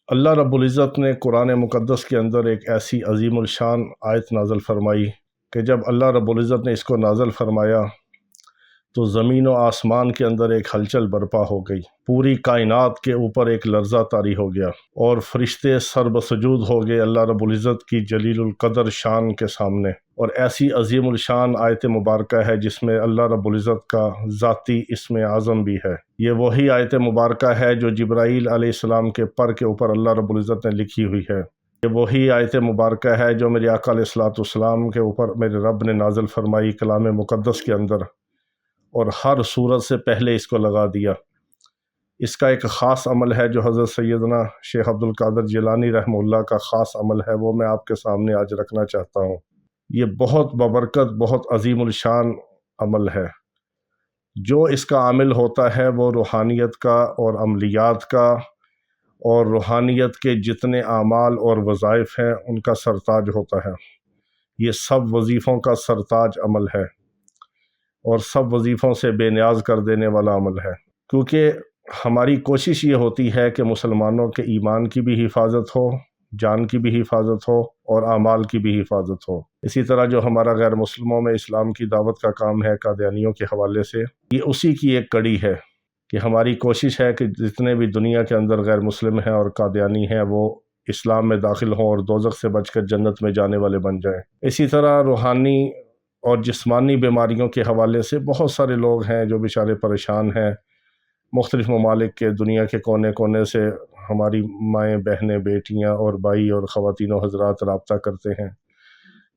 اللہ رب العزت نے قرآن مقدس کے اندر ایک ایسی عظیم الشان آیت نازل فرمائی کہ جب اللہ رب العزت نے اس کو نازل فرمایا تو زمین و آسمان کے اندر ایک ہلچل برپا ہو گئی، پوری کائنات کے اوپر ایک لرزہ طاری ہو گیا اور فرشتے سر بسجود ہو گئے اللہ رب العزت کی جلیل القدر شان کے سامنے۔ اور ایسی عظیم الشان آیت مبارکہ ہے جس میں اللہ رب العزت کا ذاتی اسم اعظم بھی ہے۔ یہ وہی آیت مبارکہ ہے جو جبرائیل علیہ السلام کے پر کے اوپر اللہ رب العزت نے لکھی ہوئی ہے۔ یہ وہی آیت مبارکہ ہے جو میرے آقا علیہ السلام کے اوپر میرے رب نے نازل فرمائی کلام مقدس کے اندر، اور ہر صورت سے پہلے اس کو لگا دیا۔ اس کا ایک خاص عمل ہے جو حضرت سیدنا شیخ عبد القادر جیلانی رحمہ اللہ کا خاص عمل ہے، وہ میں آپ کے سامنے آج رکھنا چاہتا ہوں۔ یہ بہت ببرکت، بہت عظیم الشان عمل ہے۔ جو اس کا عامل ہوتا ہے وہ روحانیت کا اور عملیات کا اور روحانیت کے جتنے اعمال اور وظائف ہیں ان کا سرتاج ہوتا ہے۔ یہ سب وظیفوں کا سرتاج عمل ہے اور سب وظیفوں سے بے نیاز کر دینے والا عمل ہے، کیونکہ ہماری کوشش یہ ہوتی ہے کہ مسلمانوں کے ایمان کی بھی حفاظت ہو، جان کی بھی حفاظت ہو اور اعمال کی بھی حفاظت ہو۔ اسی طرح جو ہمارا غیر مسلموں میں اسلام کی دعوت کا کام ہے قادیانیوں کے حوالے سے، یہ اسی کی ایک کڑی ہے کہ ہماری کوشش ہے کہ جتنے بھی دنیا کے اندر غیر مسلم ہیں اور قادیانی ہیں وہ اسلام میں داخل ہوں اور دوزخ سے بچ کر جنت میں جانے والے بن جائیں۔ اسی طرح روحانی اور جسمانی بیماریوں کے حوالے سے بہت سارے لوگ ہیں جو بیچارے پریشان ہیں، مختلف ممالک کے دنیا کے کونے کونے سے ہماری مائیں، بہنیں، بیٹیاں اور بھائی اور خواتین و حضرات رابطہ کرتے ہیں،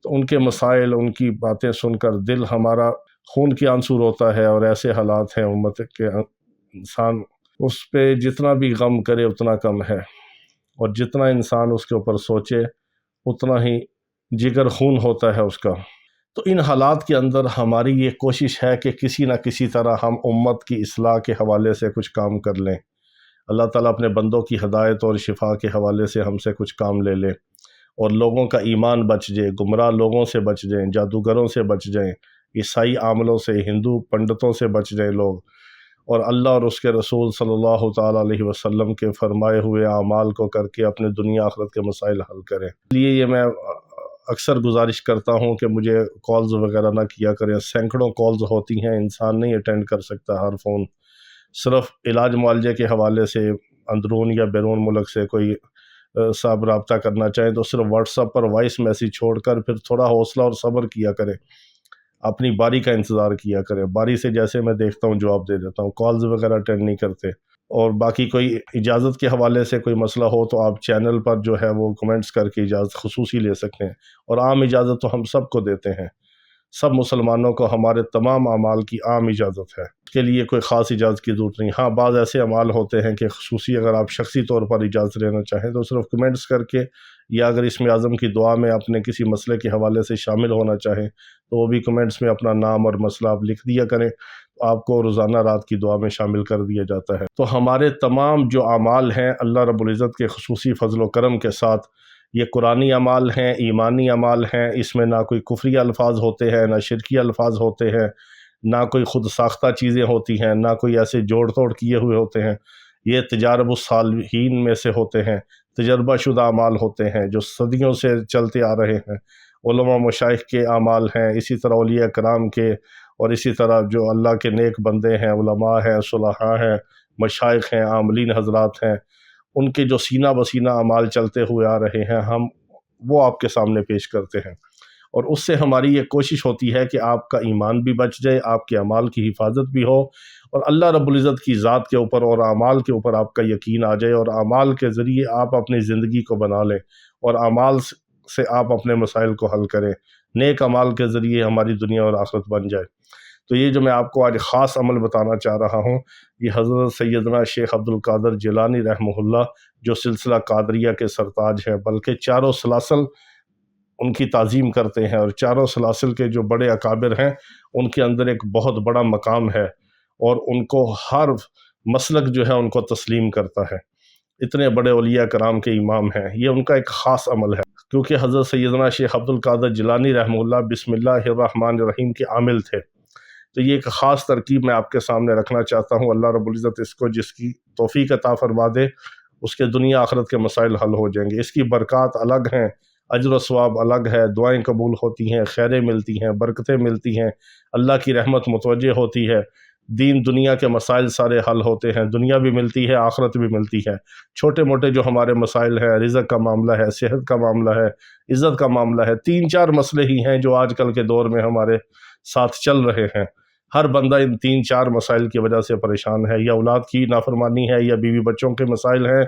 تو ان کے مسائل، ان کی باتیں سن کر دل ہمارا خون کی آنسو روتا ہے۔ اور ایسے حالات ہیں امت کے، انسان اس پہ جتنا بھی غم کرے اتنا کم ہے، اور جتنا انسان اس کے اوپر سوچے اتنا ہی جگر خون ہوتا ہے اس کا۔ تو ان حالات کے اندر ہماری یہ کوشش ہے کہ کسی نہ کسی طرح ہم امت کی اصلاح کے حوالے سے کچھ کام کر لیں، اللہ تعالیٰ اپنے بندوں کی ہدایت اور شفا کے حوالے سے ہم سے کچھ کام لے لے اور لوگوں کا ایمان بچ جائے، گمراہ لوگوں سے بچ جائیں، جادوگروں سے بچ جائیں، عیسائی عاملوں سے، ہندو پنڈتوں سے بچ جائیں لوگ، اور اللہ اور اس کے رسول صلی اللہ تعالیٰ علیہ وسلم کے فرمائے ہوئے اعمال کو کر کے اپنے دنیا آخرت کے مسائل حل کریں۔ اس لیے یہ میں اکثر گزارش کرتا ہوں کہ مجھے کالز وغیرہ نہ کیا کریں، سینکڑوں کالز ہوتی ہیں، انسان نہیں اٹینڈ کر سکتا ہر فون۔ صرف علاج معالجے کے حوالے سے اندرون یا بیرون ملک سے کوئی صاحب رابطہ کرنا چاہیں تو صرف واٹس ایپ پر وائس میسیج چھوڑ کر پھر تھوڑا حوصلہ اور صبر کیا کریں، اپنی باری کا انتظار کیا کریں، باری سے جیسے میں دیکھتا ہوں جواب دے دیتا ہوں، کالز وغیرہ اٹینڈ نہیں کرتے۔ اور باقی کوئی اجازت کے حوالے سے کوئی مسئلہ ہو تو آپ چینل پر جو ہے وہ کمنٹس کر کے اجازت خصوصی لے سکتے ہیں، اور عام اجازت تو ہم سب کو دیتے ہیں، سب مسلمانوں کو ہمارے تمام اعمال کی عام اجازت ہے، اس کے لیے کوئی خاص اجازت کی ضرورت نہیں۔ ہاں بعض ایسے اعمال ہوتے ہیں کہ خصوصی اگر آپ شخصی طور پر اجازت لینا چاہیں تو صرف کمنٹس کر کے، یا اگر اسم اعظم کی دعا میں اپنے کسی مسئلے کے حوالے سے شامل ہونا چاہیں تو وہ بھی کمنٹس میں اپنا نام اور مسئلہ آپ لکھ دیا کریں، تو آپ کو روزانہ رات کی دعا میں شامل کر دیا جاتا ہے۔ تو ہمارے تمام جو اعمال ہیں اللہ رب العزت کے خصوصی فضل و کرم کے ساتھ یہ قرآنی اعمال ہیں، ایمانی اعمال ہیں، اس میں نہ کوئی کفری الفاظ ہوتے ہیں، نہ شرکی الفاظ ہوتے ہیں، نہ کوئی خود ساختہ چیزیں ہوتی ہیں، نہ کوئی ایسے جوڑ توڑ کیے ہوئے ہوتے ہیں۔ یہ تجارب الصالحین میں سے ہوتے ہیں، تجربہ شدہ اعمال ہوتے ہیں جو صدیوں سے چلتے آ رہے ہیں، علماء مشائخ کے اعمال ہیں، اسی طرح اولیاء کرام کے، اور اسی طرح جو اللہ کے نیک بندے ہیں، علماء ہیں، صلحاء ہیں، مشائخ ہیں، عاملین حضرات ہیں، ان کے جو سینہ بسینہ اعمال چلتے ہوئے آ رہے ہیں ہم وہ آپ کے سامنے پیش کرتے ہیں، اور اس سے ہماری یہ کوشش ہوتی ہے کہ آپ کا ایمان بھی بچ جائے، آپ کے اعمال کی حفاظت بھی ہو، اور اللہ رب العزت کی ذات کے اوپر اور اعمال کے اوپر آپ کا یقین آ جائے، اور اعمال کے ذریعے آپ اپنی زندگی کو بنا لیں اور اعمال سے آپ اپنے مسائل کو حل کریں، نیک اعمال کے ذریعے ہماری دنیا اور آخرت بن جائے۔ تو یہ جو میں آپ کو آج خاص عمل بتانا چاہ رہا ہوں، یہ حضرت سیدنا شیخ عبد القادر جیلانی رحمہ اللہ جو سلسلہ قادریہ کے سرتاج ہیں، بلکہ چاروں سلاسل ان کی تعظیم کرتے ہیں، اور چاروں سلاسل کے جو بڑے اکابر ہیں ان کے اندر ایک بہت بڑا مقام ہے، اور ان کو ہر مسلک جو ہے ان کو تسلیم کرتا ہے، اتنے بڑے اولیاء کرام کے امام ہیں۔ یہ ان کا ایک خاص عمل ہے، کیونکہ حضرت سیدنا شیخ عبد القادر جیلانی رحمہ اللہ بسم اللہ الرحمن الرحیم کے عامل تھے۔ تو یہ ایک خاص ترکیب میں آپ کے سامنے رکھنا چاہتا ہوں، اللہ رب العزت اس کو جس کی توفیق عطا فرما دے اس کے دنیا آخرت کے مسائل حل ہو جائیں گے۔ اس کی برکات الگ ہیں، اجر و ثواب الگ ہے، دعائیں قبول ہوتی ہیں، خیریں ملتی ہیں، برکتیں ملتی ہیں، اللہ کی رحمت متوجہ ہوتی ہے، دین دنیا کے مسائل سارے حل ہوتے ہیں، دنیا بھی ملتی ہے، آخرت بھی ملتی ہے۔ چھوٹے موٹے جو ہمارے مسائل ہیں، رزق کا معاملہ ہے، صحت کا معاملہ ہے، عزت کا معاملہ ہے، 3-4 مسئلے ہی ہیں جو آج کل کے دور میں ہمارے ساتھ چل رہے ہیں۔ ہر بندہ ان 3-4 مسائل کی وجہ سے پریشان ہے، یا اولاد کی نافرمانی ہے، یا بیوی بچوں کے مسائل ہیں،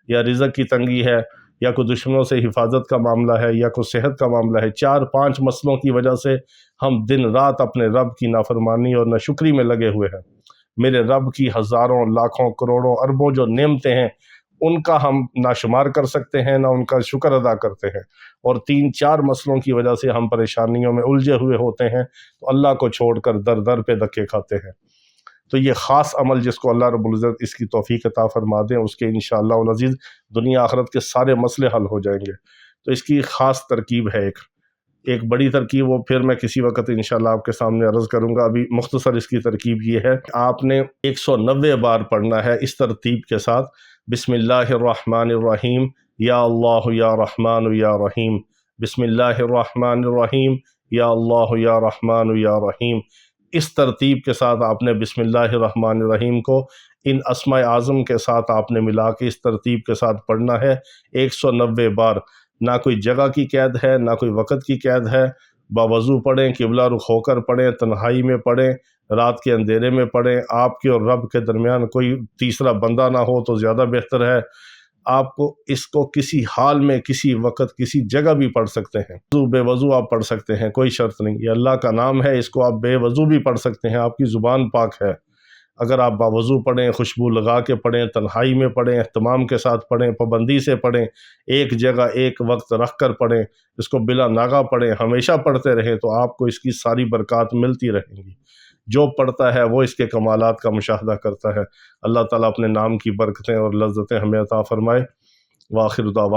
یا رزق کی تنگی ہے، یا کوئی دشمنوں سے حفاظت کا معاملہ ہے، یا کوئی صحت کا معاملہ ہے۔ 4-5 مسئلوں کی وجہ سے ہم دن رات اپنے رب کی نافرمانی اور ناشکری میں لگے ہوئے ہیں۔ میرے رب کی ہزاروں لاکھوں کروڑوں اربوں جو نعمتیں ہیں، ان کا ہم نہ شمار کر سکتے ہیں، نہ ان کا شکر ادا کرتے ہیں، اور 3-4 مسئلوں کی وجہ سے ہم پریشانیوں میں الجھے ہوئے ہوتے ہیں، تو اللہ کو چھوڑ کر در در پہ دھکے کھاتے ہیں۔ تو یہ خاص عمل جس کو اللہ رب العزت اس کی توفیق عطا فرما دیں، اس کے انشاءاللہ العزیز دنیا آخرت کے سارے مسئلے حل ہو جائیں گے۔ تو اس کی خاص ترکیب ہے، ایک بڑی ترکیب، وہ پھر میں کسی وقت انشاءاللہ آپ کے سامنے عرض کروں گا۔ ابھی مختصر اس کی ترکیب یہ ہے، آپ نے 190 بار پڑھنا ہے اس ترتیب کے ساتھ: بسم اللہ الرحمن الرحیم، یا اللہ یا رحمان یا رحیم، بسم اللہ الرحمن الرحیم، یا اللہ یا رحمان یا رحیم۔ اس ترتیب کے ساتھ آپ نے بسم اللہ الرحمن الرحیم کو ان اسماء اعظم کے ساتھ آپ نے ملا کے اس ترتیب کے ساتھ پڑھنا ہے 190 بار۔ نہ کوئی جگہ کی قید ہے، نہ کوئی وقت کی قید ہے، باوضو پڑھیں، قبلہ رخ ہو کر پڑھیں، تنہائی میں پڑھیں، رات کے اندھیرے میں پڑھیں، آپ کے اور رب کے درمیان کوئی تیسرا بندہ نہ ہو تو زیادہ بہتر ہے۔ آپ کو اس کو کسی حال میں، کسی وقت، کسی جگہ بھی پڑھ سکتے ہیں۔ بے وضو آپ پڑھ سکتے ہیں، کوئی شرط نہیں، یہ اللہ کا نام ہے، اس کو آپ بے وضو بھی پڑھ سکتے ہیں، آپ کی زبان پاک ہے۔ اگر آپ باوضو پڑھیں، خوشبو لگا کے پڑھیں، تنہائی میں پڑھیں، اہتمام کے ساتھ پڑھیں، پابندی سے پڑھیں، ایک جگہ ایک وقت رکھ کر پڑھیں، اس کو بلا ناغہ پڑھیں، ہمیشہ پڑھتے رہیں، تو آپ کو اس کی ساری برکات ملتی رہیں گی۔ جو پڑھتا ہے وہ اس کے کمالات کا مشاہدہ کرتا ہے۔ اللہ تعالیٰ اپنے نام کی برکتیں اور لذتیں ہمیں عطا فرمائے۔ وآخر دعوانا